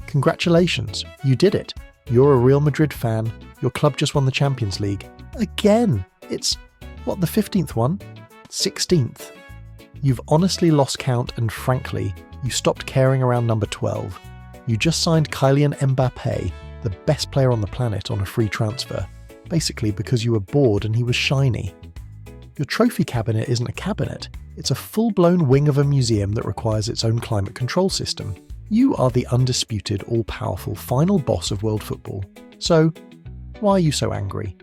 Congratulations, you did it. You're a Real Madrid fan, your club just won the Champions League. Again! It's, the 15th one? 16th. You've honestly lost count and frankly, you stopped caring around number 12. You just signed Kylian Mbappé, the best player on the planet, on a free transfer, basically because you were bored and he was shiny. Your trophy cabinet isn't a cabinet, it's a full-blown wing of a museum that requires its own climate control system. You are the undisputed, all-powerful final boss of world football. So, why are you so angry?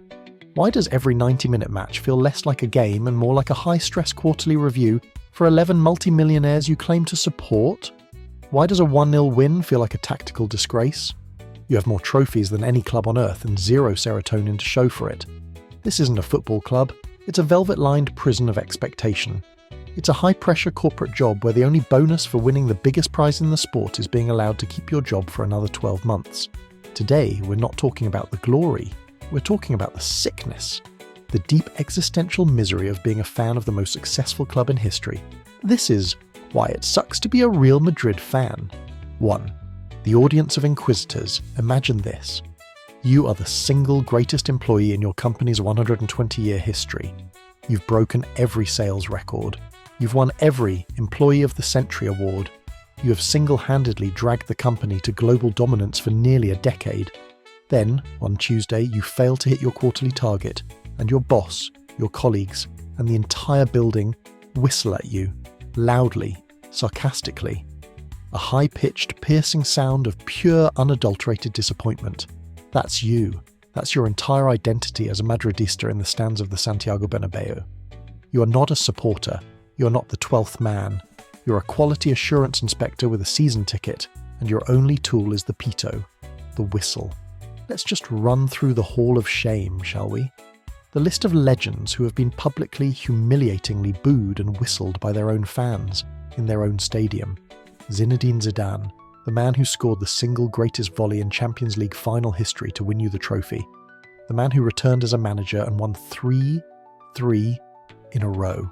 Why does every 90-minute match feel less like a game and more like a high-stress quarterly review for 11 multi-millionaires you claim to support? Why does a 1-0 win feel like a tactical disgrace? You have more trophies than any club on earth and zero serotonin to show for it. This isn't a football club, it's a velvet-lined prison of expectation. It's a high-pressure corporate job where the only bonus for winning the biggest prize in the sport is being allowed to keep your job for another 12 months. Today, we're not talking about the glory, we're talking about the sickness. The deep existential misery of being a fan of the most successful club in history. This is why it sucks to be a Real Madrid fan. 1. The audience of inquisitors. Imagine this. You are the single greatest employee in your company's 120-year history. You've broken every sales record. You've won every Employee of the Century award. You have single-handedly dragged the company to global dominance for nearly a decade. Then, on Tuesday, you fail to hit your quarterly target, and your boss, your colleagues, and the entire building whistle at you, loudly, sarcastically. A high-pitched, piercing sound of pure, unadulterated disappointment. That's you. That's your entire identity as a Madridista in the stands of the Santiago Bernabéu. You are not a supporter. You are not the 12th man. You're a quality assurance inspector with a season ticket, and your only tool is the pito, the whistle. Let's just run through the hall of shame, shall we? The list of legends who have been publicly, humiliatingly booed and whistled by their own fans in their own stadium. Zinedine Zidane, the man who scored the single greatest volley in Champions League final history to win you the trophy. The man who returned as a manager and won 3 in a row.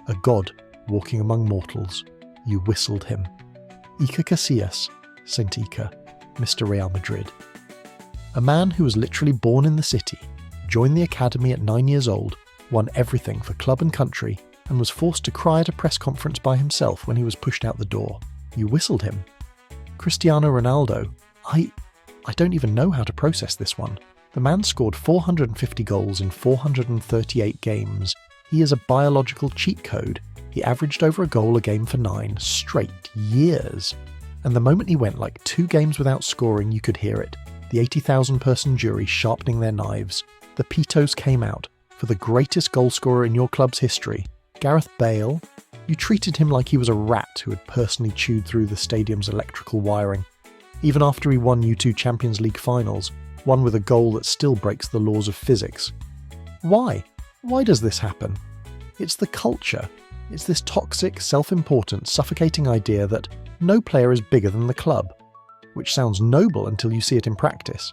A god walking among mortals. You whistled him. Iker Casillas, Saint Iker, Mr. Real Madrid. A man who was literally born in the city, joined the academy at 9 years old, won everything for club and country, and was forced to cry at a press conference by himself when he was pushed out the door. You whistled him. Cristiano Ronaldo. I don't even know how to process this one. The man scored 450 goals in 438 games. He is a biological cheat code. He averaged over a goal a game for 9 straight years. And the moment he went like 2 games without scoring, you could hear it. The 80,000-person jury sharpening their knives. The pitos came out for the greatest goalscorer in your club's history, Gareth Bale. You treated him like he was a rat who had personally chewed through the stadium's electrical wiring. Even after he won you 2 Champions League finals, one with a goal that still breaks the laws of physics. Why? Why does this happen? It's the culture. It's this toxic, self-important, suffocating idea that no player is bigger than the club, which sounds noble until you see it in practice.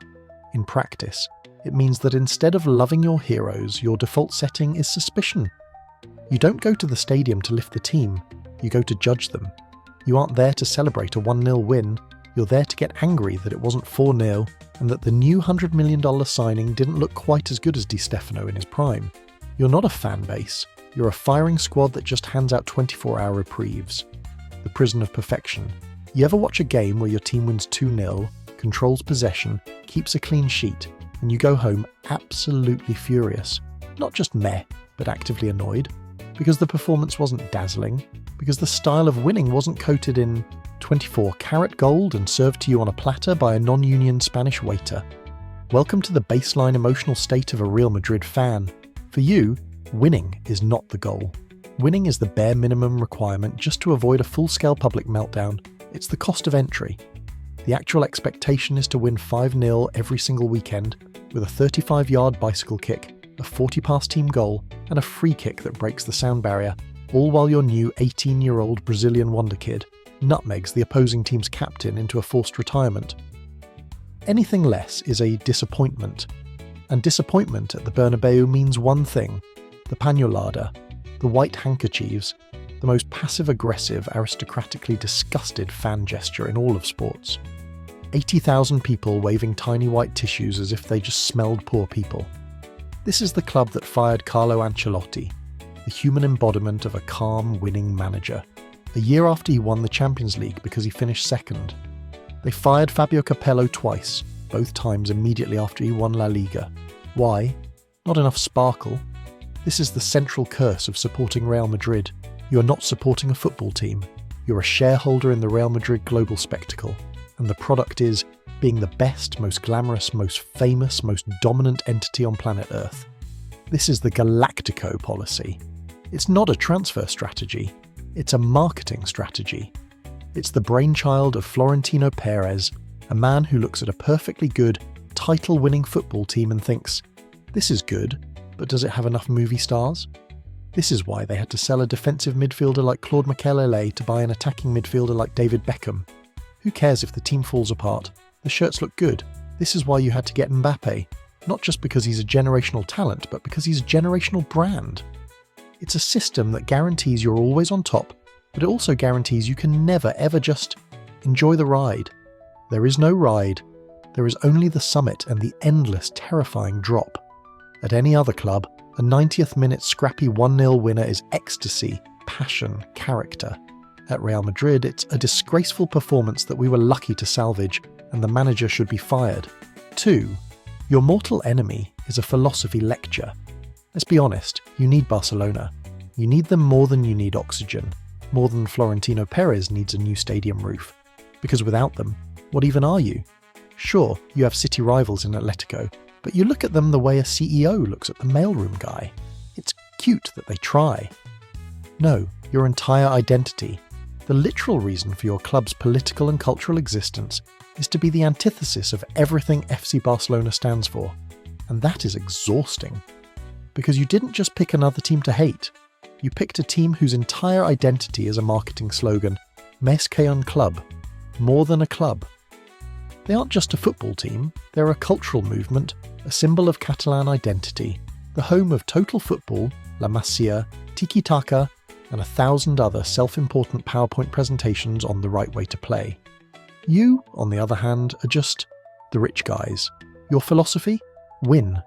In practice, it means that instead of loving your heroes, your default setting is suspicion. You don't go to the stadium to lift the team, you go to judge them. You aren't there to celebrate a 1-0 win, you're there to get angry that it wasn't 4-0 and that the new $100 million signing didn't look quite as good as Di Stefano in his prime. You're not a fan base, you're a firing squad that just hands out 24-hour reprieves. The prison of perfection. You ever watch a game where your team wins 2-0, controls possession, keeps a clean sheet, and you go home absolutely furious? Not just meh, but actively annoyed. Because the performance wasn't dazzling, because the style of winning wasn't coated in 24-karat gold and served to you on a platter by a non-union Spanish waiter. Welcome to the baseline emotional state of a Real Madrid fan. For you, winning is not the goal. Winning is the bare minimum requirement just to avoid a full-scale public meltdown. It's the cost of entry. The actual expectation is to win 5-0 every single weekend, with a 35-yard bicycle kick, a 40-pass team goal, and a free kick that breaks the sound barrier, all while your new 18-year-old Brazilian wonder kid nutmegs the opposing team's captain into a forced retirement. Anything less is a disappointment, and disappointment at the Bernabéu means one thing: the pañolada, the white handkerchiefs, the most passive-aggressive, aristocratically disgusted fan gesture in all of sports. 80,000 people waving tiny white tissues as if they just smelled poor people. This is the club that fired Carlo Ancelotti, the human embodiment of a calm, winning manager, a year after he won the Champions League because he finished second. They fired Fabio Capello twice, both times immediately after he won La Liga. Why? Not enough sparkle. This is the central curse of supporting Real Madrid. You are not supporting a football team. You're a shareholder in the Real Madrid global spectacle, and the product is being the best, most glamorous, most famous, most dominant entity on planet Earth. This is the Galáctico policy. It's not a transfer strategy. It's a marketing strategy. It's the brainchild of Florentino Pérez, a man who looks at a perfectly good, title-winning football team and thinks, this is good, but does it have enough movie stars? This is why they had to sell a defensive midfielder like Claude Makelele to buy an attacking midfielder like David Beckham. Who cares if the team falls apart? The shirts look good. This is why you had to get Mbappé, not just because he's a generational talent, but because he's a generational brand. It's a system that guarantees you're always on top, but it also guarantees you can never ever just enjoy the ride. There is no ride. There is only the summit and the endless, terrifying drop. At any other club, a 90th minute scrappy 1-0 winner is ecstasy, passion, character. At Real Madrid, it's a disgraceful performance that we were lucky to salvage, and the manager should be fired. 2. Your mortal enemy is a philosophy lecture. Let's be honest, you need Barcelona. You need them more than you need oxygen, more than Florentino Pérez needs a new stadium roof. Because without them, what even are you? Sure, you have city rivals in Atletico, but you look at them the way a CEO looks at the mailroom guy. It's cute that they try. No, your entire identity, the literal reason for your club's political and cultural existence, is to be the antithesis of everything FC Barcelona stands for. And that is exhausting. Because you didn't just pick another team to hate. You picked a team whose entire identity is a marketing slogan, Més que un club, more than a club. They aren't just a football team, they're a cultural movement, a symbol of Catalan identity, the home of total football, La Masia, tiki-taka, and 1,000 other self-important PowerPoint presentations on the right way to play. You, on the other hand, are just the rich guys. Your philosophy? Win.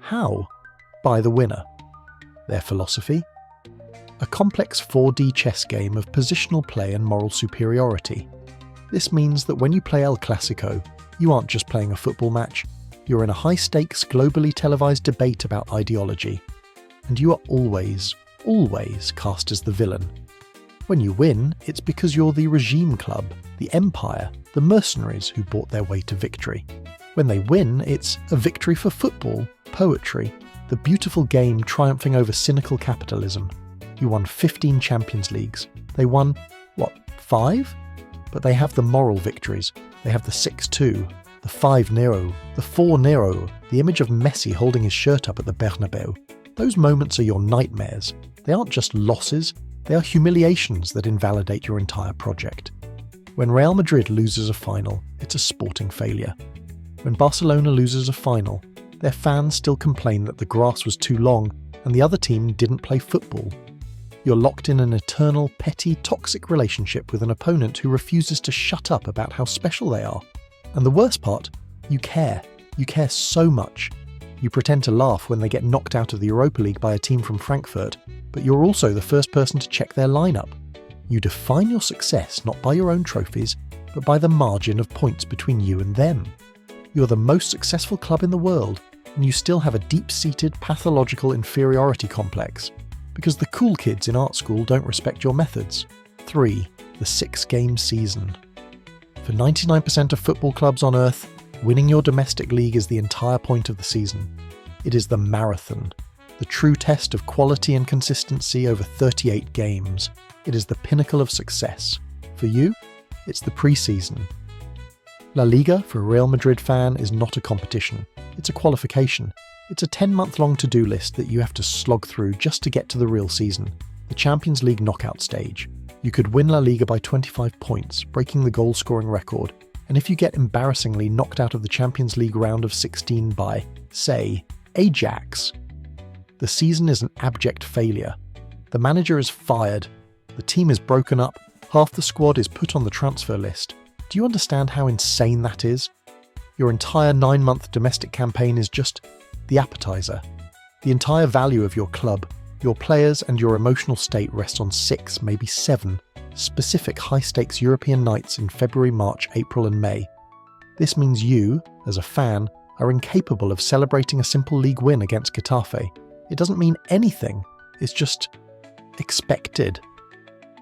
How? By the winner. Their philosophy? A complex 4D chess game of positional play and moral superiority. This means that when you play El Clasico, you aren't just playing a football match, you're in a high-stakes, globally televised debate about ideology. And you are always cast as the villain. When you win, it's because you're the regime club, the empire, the mercenaries who bought their way to victory. When they win, it's a victory for football, poetry, the beautiful game triumphing over cynical capitalism. You won 15 Champions Leagues. They won, 5? But they have the moral victories. They have the 6-2, the 5-0, the 4-0, the image of Messi holding his shirt up at the Bernabéu. Those moments are your nightmares. They aren't just losses, they are humiliations that invalidate your entire project. When Real Madrid loses a final, it's a sporting failure. When Barcelona loses a final, their fans still complain that the grass was too long and the other team didn't play football. You're locked in an eternal, petty, toxic relationship with an opponent who refuses to shut up about how special they are. And the worst part, you care. You care so much. You pretend to laugh when they get knocked out of the Europa League by a team from Frankfurt, but you're also the first person to check their lineup. You define your success not by your own trophies, but by the margin of points between you and them. You're the most successful club in the world, and you still have a deep-seated pathological inferiority complex, because the cool kids in art school don't respect your methods. 3. The 6-game season. For 99% of football clubs on Earth, winning your domestic league is the entire point of the season. It is the marathon, the true test of quality and consistency over 38 games. It is the pinnacle of success. For you, it's the pre-season. La Liga, for a Real Madrid fan, is not a competition. It's a qualification. It's a 10-month-long to-do list that you have to slog through just to get to the real season, the Champions League knockout stage. You could win La Liga by 25 points, breaking the goal-scoring record, and if you get embarrassingly knocked out of the Champions League round of 16 by, say, Ajax, the season is an abject failure. The manager is fired, the team is broken up, half the squad is put on the transfer list, Do you understand how insane that is? Your entire 9-month domestic campaign is just the appetizer. The entire value of your club, your players and your emotional state rests on 6, maybe 7, specific high-stakes European nights in February, March, April and May. This means you, as a fan, are incapable of celebrating a simple league win against Getafe. It doesn't mean anything, it's just expected.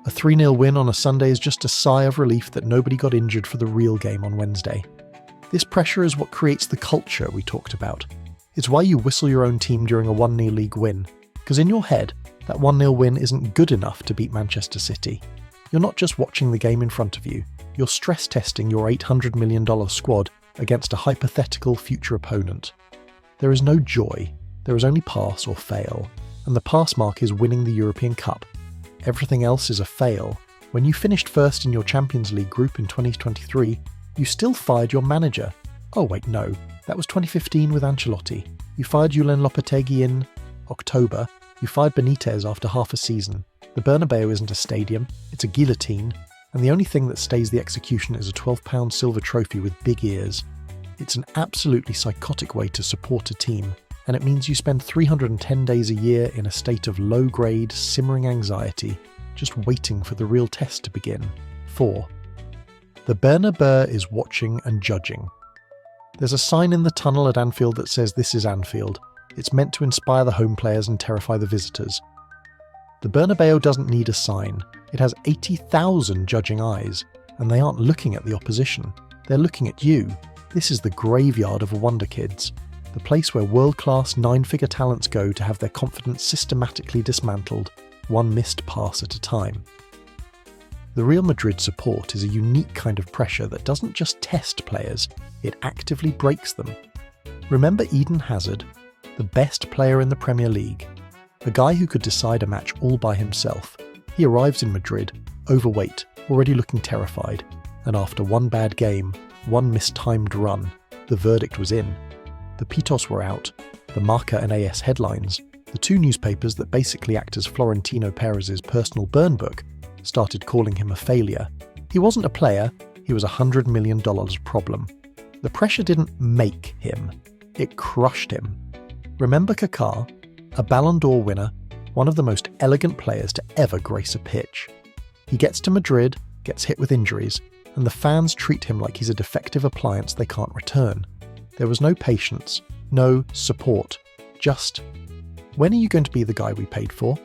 A 3-0 win on a Sunday is just a sigh of relief that nobody got injured for the real game on Wednesday. This pressure is what creates the culture we talked about. It's why you whistle your own team during a 1-0 league win, because in your head, that 1-0 win isn't good enough to beat Manchester City. You're not just watching the game in front of you, you're stress testing your $800 million squad against a hypothetical future opponent. There is no joy, there is only pass or fail, and the pass mark is winning the European Cup. Everything else is a fail. When you finished first in your Champions League group in 2023, you still fired your manager. Oh wait, no, that was 2015 with Ancelotti. You fired Julen Lopetegui in October. You fired Benitez after half a season. The Bernabéu isn't a stadium, it's a guillotine, and the only thing that stays the execution is a £12 silver trophy with big ears. It's an absolutely psychotic way to support a team, and it means you spend 310 days a year in a state of low-grade, simmering anxiety, just waiting for the real test to begin. 4. The Bernabéu is watching and judging. There's a sign in the tunnel at Anfield that says this is Anfield. It's meant to inspire the home players and terrify the visitors. The Bernabéu doesn't need a sign. It has 80,000 judging eyes, and they aren't looking at the opposition. They're looking at you. This is the graveyard of wonder kids, the place where world-class 9-figure talents go to have their confidence systematically dismantled, one missed pass at a time. The Real Madrid support is a unique kind of pressure that doesn't just test players, it actively breaks them. Remember Eden Hazard, the best player in the Premier League, a guy who could decide a match all by himself. He arrives in Madrid, overweight, already looking terrified, and after one bad game, one mistimed run, the verdict was in. The Pitos were out, the Marca and AS headlines, the 2 newspapers that basically act as Florentino Pérez's personal burn book, started calling him a failure. He wasn't a player, he was $100 million problem. The pressure didn't make him, it crushed him. Remember Kaká, a Ballon d'Or winner, one of the most elegant players to ever grace a pitch. He gets to Madrid, gets hit with injuries, and the fans treat him like he's a defective appliance they can't return. There was no patience, no support, just, when are you going to be the guy we paid for?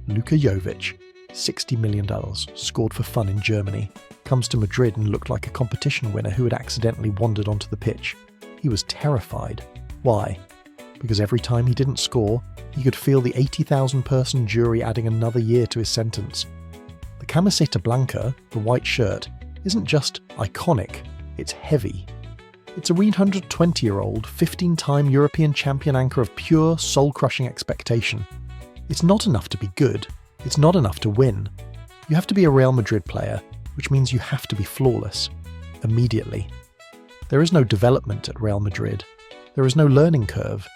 Luka Jovic, $60 million, scored for fun in Germany, comes to Madrid and looked like a competition winner who had accidentally wandered onto the pitch. He was terrified. Why? Because every time he didn't score, he could feel the 80,000-person jury adding another year to his sentence. The camiseta blanca, the white shirt, isn't just iconic, it's heavy. It's a 120-year-old, 15-time European champion anchor of pure, soul-crushing expectation. It's not enough to be good, it's not enough to win. You have to be a Real Madrid player, which means you have to be flawless, immediately. There is no development at Real Madrid. There is no learning curve.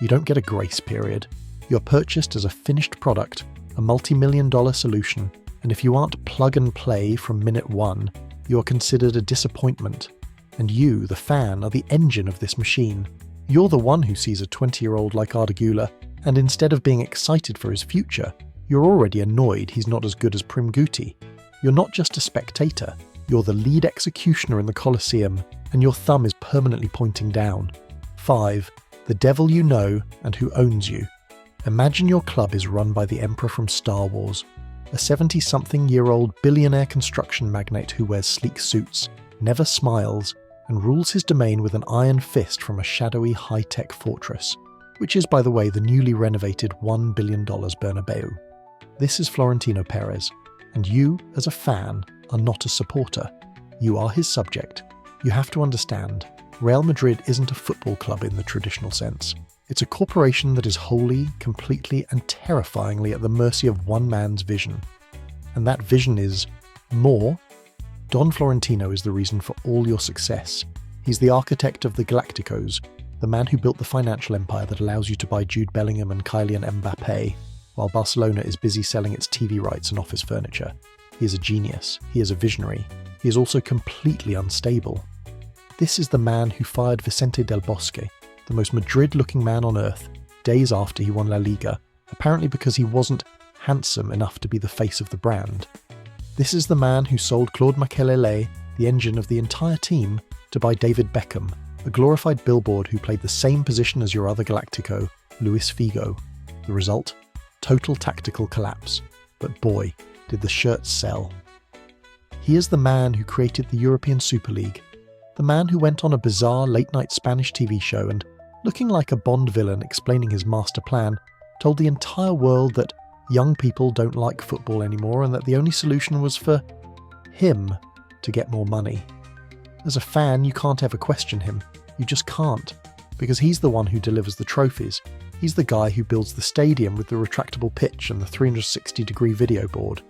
You don't get a grace period. You're purchased as a finished product, a multi-million-dollar solution, and if you aren't plug and play from minute 1, you are considered a disappointment. And you, the fan, are the engine of this machine. You're the one who sees a 20-year-old like Arda Güler, and instead of being excited for his future, you're already annoyed he's not as good as Prim Guti. You're not just a spectator, you're the lead executioner in the Colosseum, and your thumb is permanently pointing down. 5. The devil you know and who owns you. Imagine your club is run by the Emperor from Star Wars, a 70-something-year-old billionaire construction magnate who wears sleek suits, never smiles, and rules his domain with an iron fist from a shadowy high-tech fortress, which is, by the way, the newly renovated $1 billion Bernabéu. This is Florentino Pérez, and you, as a fan, are not a supporter. You are his subject. You have to understand, Real Madrid isn't a football club in the traditional sense. It's a corporation that is wholly, completely, and terrifyingly at the mercy of one man's vision. And that vision is more. Don Florentino is the reason for all your success. He's the architect of the Galácticos, the man who built the financial empire that allows you to buy Jude Bellingham and Kylian Mbappé, while Barcelona is busy selling its TV rights and office furniture. He is a genius. He is a visionary. he is also completely unstable. This is the man who fired Vicente del Bosque, the most Madrid-looking man on earth, days after he won La Liga, apparently because he wasn't handsome enough to be the face of the brand. This is the man who sold Claude Makélélé, the engine of the entire team, to buy David Beckham, a glorified billboard who played the same position as your other Galáctico, Luis Figo. The result? Total tactical collapse. But boy, did the shirts sell. He is the man who created the European Super League, the man who went on a bizarre late-night Spanish TV show and, looking like a Bond villain explaining his master plan, told the entire world that young people don't like football anymore and that the only solution was for him to get more money. As a fan, you can't ever question him. You just can't, because he's the one who delivers the trophies. He's the guy who builds the stadium with the retractable pitch and the 360-degree video board.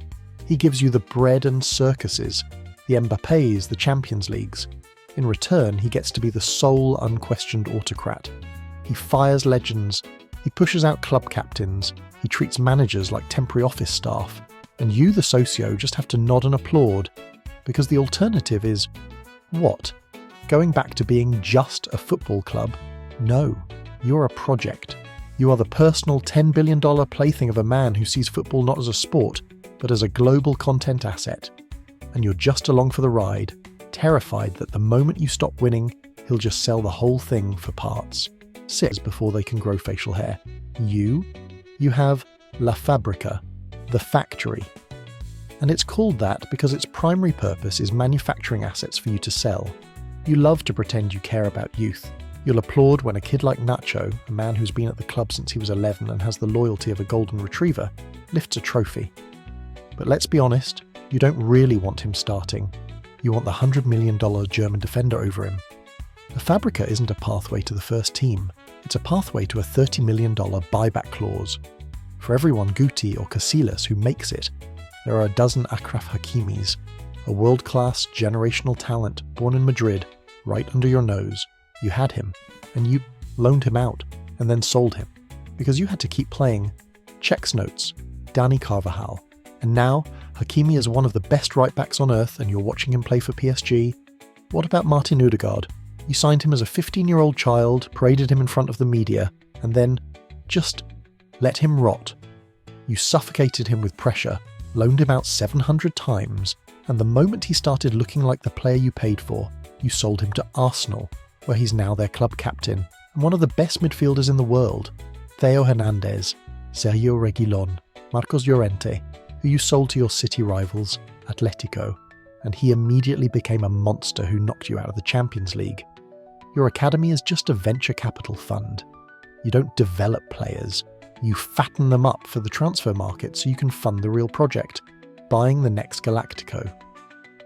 He gives you the bread and circuses, the Mbappés, the Champions Leagues. In return, he gets to be the sole unquestioned autocrat. He fires legends, he pushes out club captains, he treats managers like temporary office staff, and you, the socio, just have to nod and applaud, because the alternative is, what? Going back to being just a football club? No, you're a project. You are the personal $10 billion plaything of a man who sees football not as a sport, but as a global content asset. And you're just along for the ride, terrified that the moment you stop winning, he'll just sell the whole thing for parts. 6 before they can grow facial hair. You have La Fabrica, the factory. And it's called that because its primary purpose is manufacturing assets for you to sell. You love to pretend you care about youth. You'll applaud when a kid like Nacho, a man who's been at the club since he was 11 and has the loyalty of a golden retriever, lifts a trophy. But let's be honest, you don't really want him starting. You want the $100 million German defender over him. The Fabrica isn't a pathway to the first team. It's a pathway to a $30 million buyback clause. For everyone Guti or Casillas who makes it, there are a dozen Achraf Hakimis, a world-class generational talent born in Madrid, right under your nose. You had him, and you loaned him out, and then sold him, because you had to keep playing Czech's notes, Dani Carvajal, and now Hakimi is one of the best right-backs on earth and you're watching him play for PSG. What about Martin Ødegaard? You signed him as a 15-year-old child, paraded him in front of the media, and then just let him rot. You suffocated him with pressure, loaned him out 700 times, and the moment he started looking like the player you paid for, you sold him to Arsenal, where he's now their club captain and one of the best midfielders in the world. Theo Hernandez, Sergio Reguilón, Marcos Llorente, who you sold to your city rivals, Atletico, and he immediately became a monster who knocked you out of the Champions League. Your academy is just a venture capital fund. You don't develop players, you fatten them up for the transfer market so you can fund the real project, buying the next Galáctico.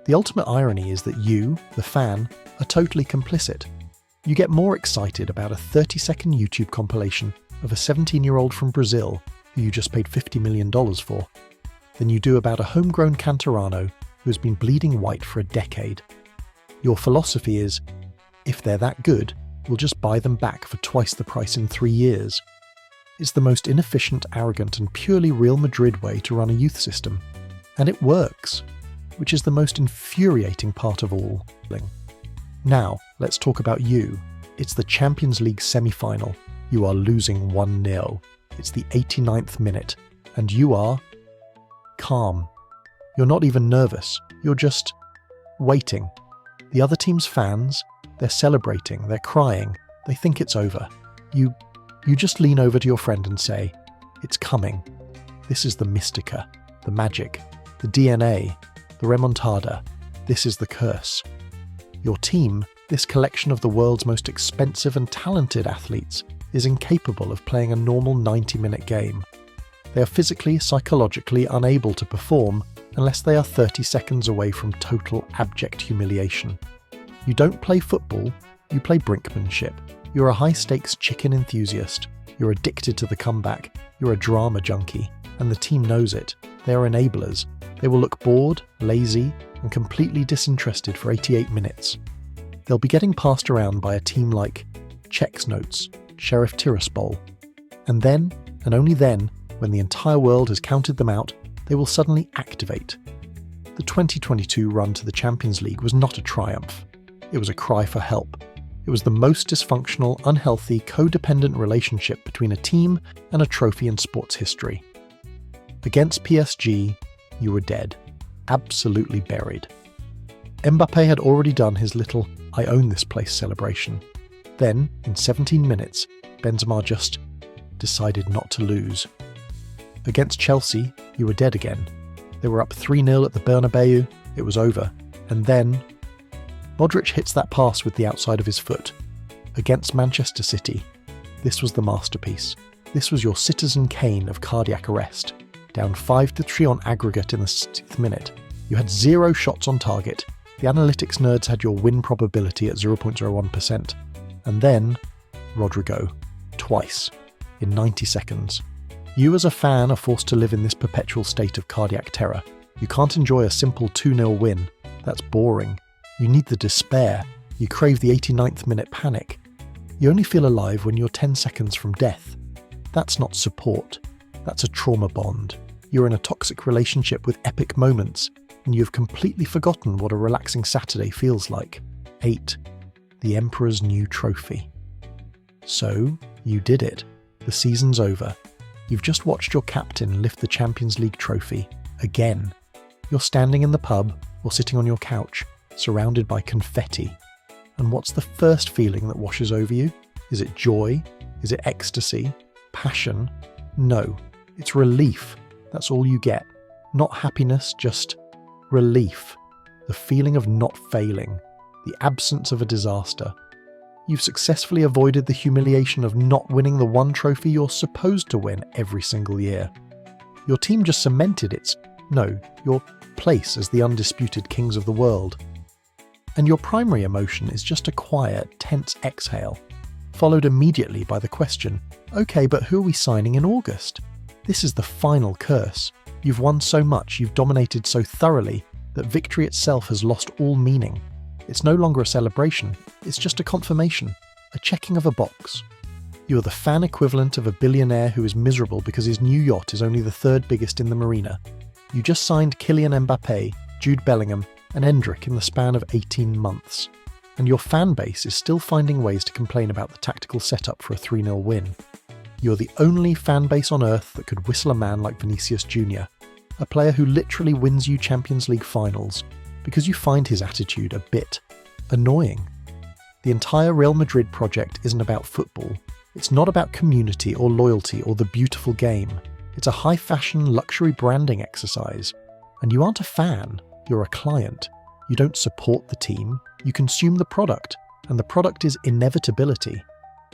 The ultimate irony is that you, the fan, are totally complicit. You get more excited about a 30-second YouTube compilation of a 17-year-old from Brazil who you just paid $50 million for, than you do about a homegrown Canterano who has been bleeding white for a decade. Your philosophy is, if they're that good, we'll just buy them back for twice the price in 3 years. It's the most inefficient, arrogant and purely Real Madrid way to run a youth system. And it works, which is the most infuriating part of all. Now, let's talk about you. It's the Champions League semi-final. You are losing 1-0. It's the 89th minute, and you are calm. You're not even nervous. You're just waiting. The other team's fans, they're celebrating, they're crying, they think it's over. You just lean over to your friend and say, it's coming. This is the mystica, the magic, the DNA, the remontada. This is the curse. Your team, this collection of the world's most expensive and talented athletes, is incapable of playing a normal 90-minute game. They are physically, psychologically unable to perform unless they are 30 seconds away from total abject humiliation. You don't play football, you play brinkmanship. You're a high-stakes chicken enthusiast. You're addicted to the comeback. You're a drama junkie. And the team knows it. They are enablers. They will look bored, lazy, and completely disinterested for 88 minutes. They'll be getting passed around by a team like Czech's Notes, Sheriff Tiraspol. And then, and only then, when the entire world has counted them out, they will suddenly activate. The 2022 run to the Champions League was not a triumph. It was a cry for help. It was the most dysfunctional, unhealthy, codependent relationship between a team and a trophy in sports history. Against PSG, you were dead. Absolutely buried. Mbappé had already done his little "I own this place" celebration. Then, in 17 minutes, Benzema just decided not to lose. Against Chelsea, you were dead again. They were up 3-0 at the Bernabéu, it was over. And then Modric hits that pass with the outside of his foot. Against Manchester City, this was the masterpiece. This was your Citizen Kane of cardiac arrest. Down 5-3 on aggregate in the 60th minute. You had 0 shots on target. The analytics nerds had your win probability at 0.01%. And then, Rodrigo. Twice. In 90 seconds. You as a fan are forced to live in this perpetual state of cardiac terror. You can't enjoy a simple 2-0 win. That's boring. You need the despair. You crave the 89th minute panic. You only feel alive when you're 10 seconds from death. That's not support. That's a trauma bond. You're in a toxic relationship with epic moments, and you've completely forgotten what a relaxing Saturday feels like. 8. The Emperor's new trophy. So, you did it. The season's over. You've just watched your captain lift the Champions League trophy. Again. You're standing in the pub, or sitting on your couch, surrounded by confetti. And what's the first feeling that washes over you? Is it joy? Is it ecstasy? Passion? No. It's relief. That's all you get. Not happiness, just relief. The feeling of not failing. The absence of a disaster. You've successfully avoided the humiliation of not winning the one trophy you're supposed to win every single year. Your team just cemented your place as the undisputed kings of the world. And your primary emotion is just a quiet, tense exhale, followed immediately by the question, okay, but who are we signing in August? This is the final curse. You've won so much, you've dominated so thoroughly, that victory itself has lost all meaning. It's no longer a celebration, it's just a confirmation, a checking of a box. You are the fan equivalent of a billionaire who is miserable because his new yacht is only the 3rd biggest in the marina. You just signed Kylian Mbappé, Jude Bellingham, and Endrick in the span of 18 months. And your fan base is still finding ways to complain about the tactical setup for a 3-0 win. You're the only fan base on earth that could whistle a man like Vinicius Jr., a player who literally wins you Champions League finals, because you find his attitude a bit annoying. The entire Real Madrid project isn't about football. It's not about community or loyalty or the beautiful game. It's a high-fashion luxury branding exercise. And you aren't a fan, you're a client. You don't support the team, you consume the product, and the product is inevitability.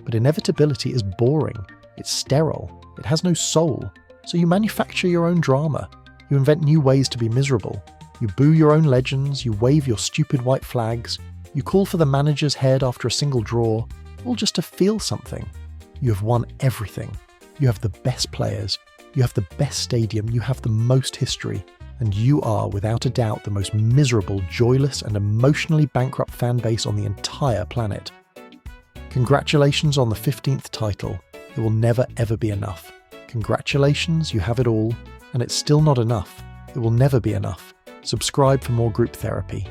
But inevitability is boring, it's sterile, it has no soul. So you manufacture your own drama. You invent new ways to be miserable. You boo your own legends, you wave your stupid white flags, you call for the manager's head after a single draw, all just to feel something. You have won everything. You have the best players, you have the best stadium, you have the most history, and you are, without a doubt, the most miserable, joyless, and emotionally bankrupt fan base on the entire planet. Congratulations on the 15th title. It will never ever be enough. Congratulations, you have it all, and it's still not enough. It will never be enough. Subscribe for more group therapy.